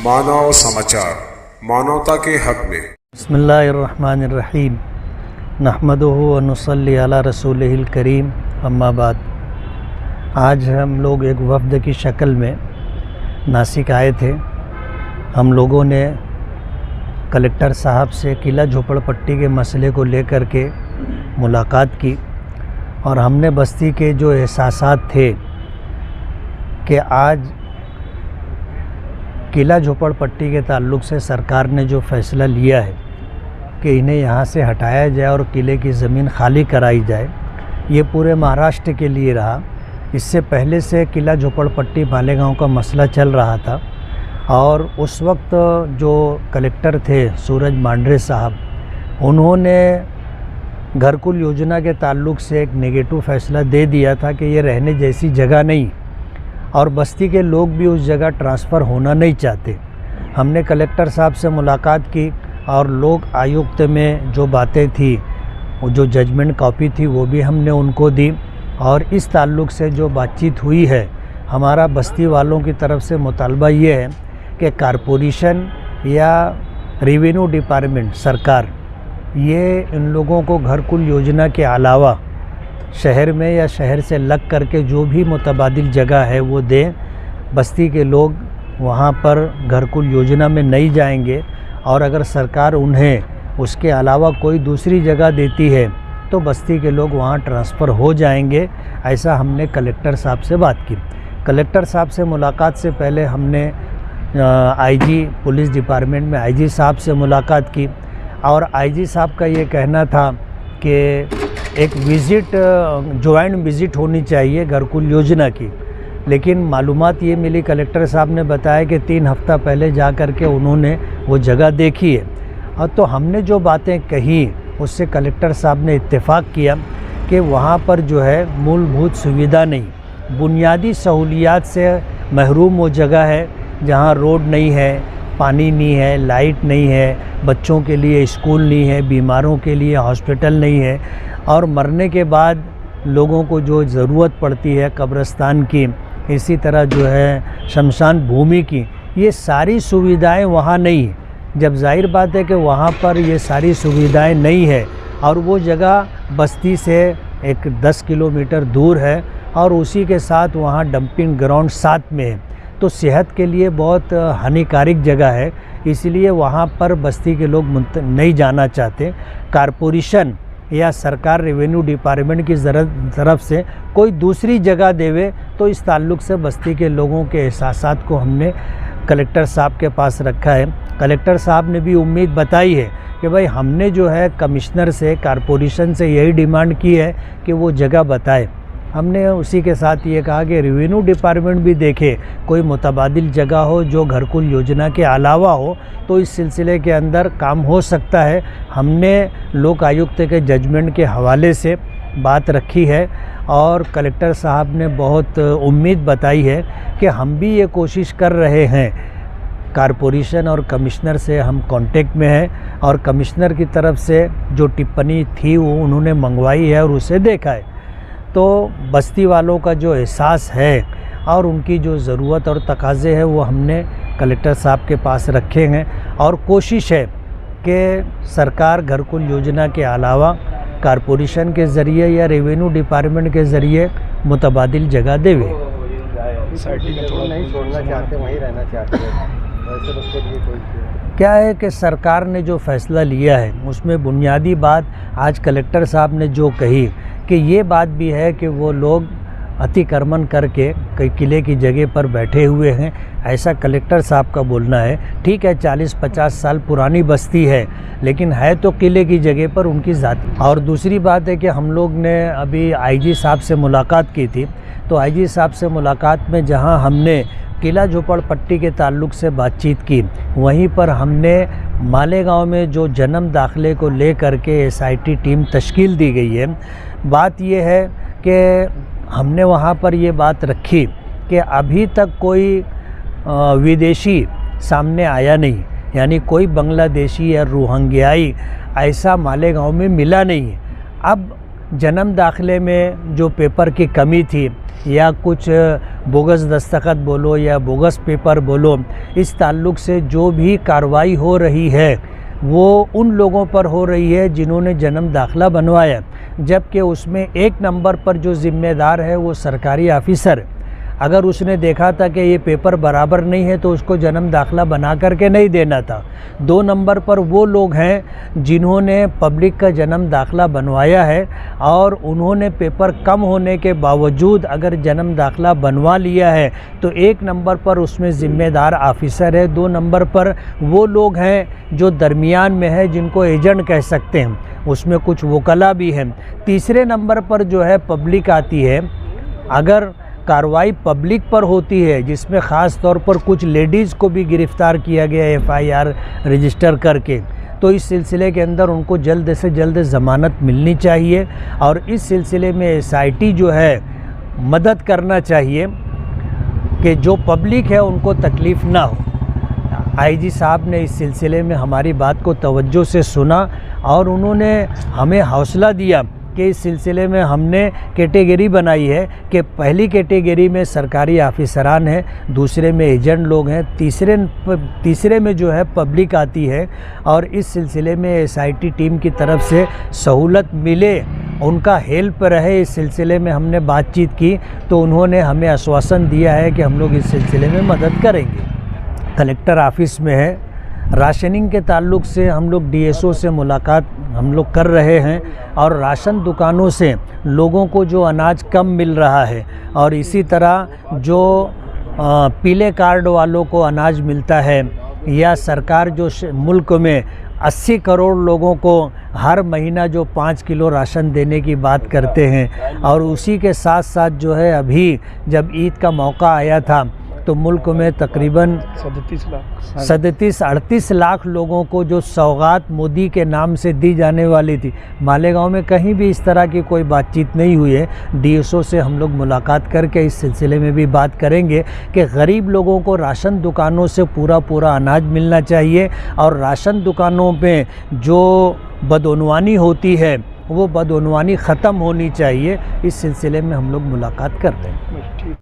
मानव समाचार, मानवता के हक में। बिस्मिल्लाहिर्रहमानिर्रहीम। नहमदुहु व नुसल्ली अला रसूलिहिल करीम, अम्मा बाद। आज हम लोग एक वफ़द की शक्ल में नासिक आए थे। हम लोगों ने कलेक्टर साहब से किला झोपड़पट्टी के मसले को लेकर के मुलाकात की और हमने बस्ती के जो एहसासात थे कि आज किला झोपड़पट्टी के ताल्लुक़ से सरकार ने जो फ़ैसला लिया है कि इन्हें यहाँ से हटाया जाए और किले की ज़मीन खाली कराई जाए, ये पूरे महाराष्ट्र के लिए रहा। इससे पहले से किला झोपड़पट्टी मालेगांव का मसला चल रहा था और उस वक्त जो कलेक्टर थे सूरज मांढरे साहब, उन्होंने घरकुल योजना के ताल्लुक़ से एक नेगेटिव फ़ैसला दे दिया था कि ये रहने जैसी जगह नहीं और बस्ती के लोग भी उस जगह ट्रांसफ़र होना नहीं चाहते। हमने कलेक्टर साहब से मुलाकात की और लोक आयुक्त में जो बातें थी, वो जो जजमेंट कॉपी थी, वो भी हमने उनको दी और इस ताल्लुक़ से जो बातचीत हुई है, हमारा बस्ती वालों की तरफ से मुतालबा ये है कि कारपोरेशन या रेवेन्यू डिपार्टमेंट सरकार ये इन लोगों को घरकुल योजना के अलावा शहर में या शहर से लग करके जो भी मुतबादिल जगह है वो दें। बस्ती के लोग वहाँ पर घरकुल योजना में नहीं जाएंगे और अगर सरकार उन्हें उसके अलावा कोई दूसरी जगह देती है तो बस्ती के लोग वहाँ ट्रांसफ़र हो जाएंगे। ऐसा हमने कलेक्टर साहब से बात की। कलेक्टर साहब से मुलाकात से पहले हमने आईजी पुलिस डिपार्टमेंट में आईजी साहब से मुलाकात की और आईजी साहब का ये कहना था कि एक विज़िट जॉइंट विज़िट होनी चाहिए घरकुल योजना की, लेकिन मालूमात ये मिली, कलेक्टर साहब ने बताया कि 3 हफ़्ता पहले जा कर के उन्होंने वो जगह देखी है। और तो हमने जो बातें कही उससे कलेक्टर साहब ने इत्तेफाक किया कि वहाँ पर जो है मूलभूत सुविधा नहीं, बुनियादी सहूलियात से महरूम वो जगह है जहाँ रोड नहीं है, पानी नहीं है, लाइट नहीं है, बच्चों के लिए स्कूल नहीं है, बीमारों के लिए हॉस्पिटल नहीं है और मरने के बाद लोगों को जो ज़रूरत पड़ती है कब्रिस्तान की, इसी तरह जो है शमशान भूमि की, ये सारी सुविधाएं वहाँ नहीं है। जब जाहिर बात है कि वहाँ पर ये सारी सुविधाएं नहीं है और वो जगह बस्ती से एक 10 किलोमीटर दूर है और उसी के साथ वहाँ डंपिंग ग्राउंड साथ में है, तो सेहत के लिए बहुत हानिकारक जगह है, इसलिए वहाँ पर बस्ती के लोग नहीं जाना चाहते। कारपोरेशन या सरकार रेवेन्यू डिपार्टमेंट की तरफ से कोई दूसरी जगह देवे तो इस ताल्लुक़ से बस्ती के लोगों के एहसासात को हमने कलेक्टर साहब के पास रखा है। कलेक्टर साहब ने भी उम्मीद बताई है कि भाई हमने जो है कमिश्नर से, कारपोरेशन से यही डिमांड की है कि वो जगह बताए। हमने उसी के साथ ये कहा कि रेवेन्यू डिपार्टमेंट भी देखे कोई मुतबादिल जगह हो जो घरकुल योजना के अलावा हो, तो इस सिलसिले के अंदर काम हो सकता है। हमने लोक आयुक्त के जजमेंट के हवाले से बात रखी है और कलेक्टर साहब ने बहुत उम्मीद बताई है कि हम भी ये कोशिश कर रहे हैं। कारपोरेशन और कमिश्नर से हम कांटेक्ट में हैं और कमिश्नर की तरफ से जो टिप्पणी थी वो उन्होंने मंगवाई है और उसे देखा है। तो बस्ती वालों का जो एहसास है और उनकी जो ज़रूरत और तकाज़े है वो हमने कलेक्टर साहब के पास रखे हैं और कोशिश है कि सरकार घरकुल योजना के अलावा कारपोरेशन के ज़रिए या रेवेन्यू डिपार्टमेंट के ज़रिए मुतबादिल जगह देवे। नहीं छोड़ना चाहते, वहीं रहना चाहते हैं, वैसे उसके लिए कोई क्या है कि सरकार ने जो फ़ैसला लिया है उसमें बुनियादी बात आज कलेक्टर साहब ने जो कही कि ये बात भी है कि वो लोग अतिक्रमण करके कई किले की जगह पर बैठे हुए हैं, ऐसा कलेक्टर साहब का बोलना है। ठीक है, 40-50 साल पुरानी बस्ती है, लेकिन है तो किले की जगह पर उनकी ज़ात। और दूसरी बात है कि हम लोग ने अभी आईजी साहब से मुलाकात की थी, तो आईजी साहब से मुलाकात में जहां हमने किला झोपड़पट्टी के ताल्लुक़ से बातचीत की, वहीं पर हमने मालेगांव में जो जन्म दाखिले को ले करके एसआईटी टीम तश्कील दी गई है। बात ये है कि हमने वहाँ पर ये बात रखी कि अभी तक कोई विदेशी सामने आया नहीं, यानी कोई बांग्लादेशी या रोहिंग्याई ऐसा मालेगांव में मिला नहीं है। अब जन्म दाखिले में जो पेपर की कमी थी या कुछ बोगस दस्तखत बोलो या बोगस पेपर बोलो, इस ताल्लुक़ से जो भी कार्रवाई हो रही है वो उन लोगों पर हो रही है जिन्होंने जन्म दाखिला बनवाया, जबकि उसमें एक नंबर पर जो ज़िम्मेदार है वो सरकारी ऑफिसर। अगर उसने देखा था कि ये पेपर बराबर नहीं है तो उसको जन्म दाखिला बना करके नहीं देना था। 2 नंबर पर वो लोग हैं जिन्होंने पब्लिक का जन्म दाखिला बनवाया है और उन्होंने पेपर कम होने के बावजूद अगर जन्म दाखिला बनवा लिया है तो 1 नंबर पर उसमें ज़िम्मेदार ऑफिसर है। 2 नंबर पर वो लोग हैं जो दरमियान में है, जिनको एजेंट कह सकते हैं, उसमें कुछ वकला भी हैं। तीसरे नंबर पर जो है पब्लिक आती है। अगर कार्रवाई पब्लिक पर होती है, जिसमें ख़ास तौर पर कुछ लेडीज़ को भी गिरफ़्तार किया गया FIR रजिस्टर करके, तो इस सिलसिले के अंदर उनको जल्द से जल्द ज़मानत मिलनी चाहिए और इस सिलसिले में SIT जो है मदद करना चाहिए कि जो पब्लिक है उनको तकलीफ़ ना हो। IG साहब ने इस सिलसिले में हमारी बात को तवज्जो से सुना और उन्होंने हमें हौसला दिया कि इस सिलसिले में हमने कैटेगरी बनाई है कि पहली कैटेगरी में सरकारी ऑफिसरान हैं, दूसरे में एजेंट लोग हैं, तीसरे में जो है पब्लिक आती है और इस सिलसिले में SIT टीम की तरफ से सहूलत मिले, उनका हेल्प रहे। इस सिलसिले में हमने बातचीत की तो उन्होंने हमें आश्वासन दिया है कि हम लोग इस सिलसिले में मदद करेंगे। कलेक्टर ऑफिस में है, राशनिंग के ताल्लुक़ से हम लोग DSO से मुलाकात हम लोग कर रहे हैं और राशन दुकानों से लोगों को जो अनाज कम मिल रहा है और इसी तरह जो पीले कार्ड वालों को अनाज मिलता है या सरकार जो मुल्क में 80 करोड़ लोगों को हर महीना जो 5 किलो राशन देने की बात करते हैं और उसी के साथ साथ जो है अभी जब ईद का मौका आया था तो मुल्क में तकरीबन 37-38 लाख लोगों को जो सौगात मोदी के नाम से दी जाने वाली थी, मालेगांव में कहीं भी इस तरह की कोई बातचीत नहीं हुई है। DSO से हम लोग मुलाकात करके इस सिलसिले में भी बात करेंगे कि गरीब लोगों को राशन दुकानों से पूरा अनाज मिलना चाहिए और राशन दुकानों में जो बदउनवानी होती है वो बदउनवानी ख़त्म होनी चाहिए। इस सिलसिले में हम लोग मुलाकात करते हैं।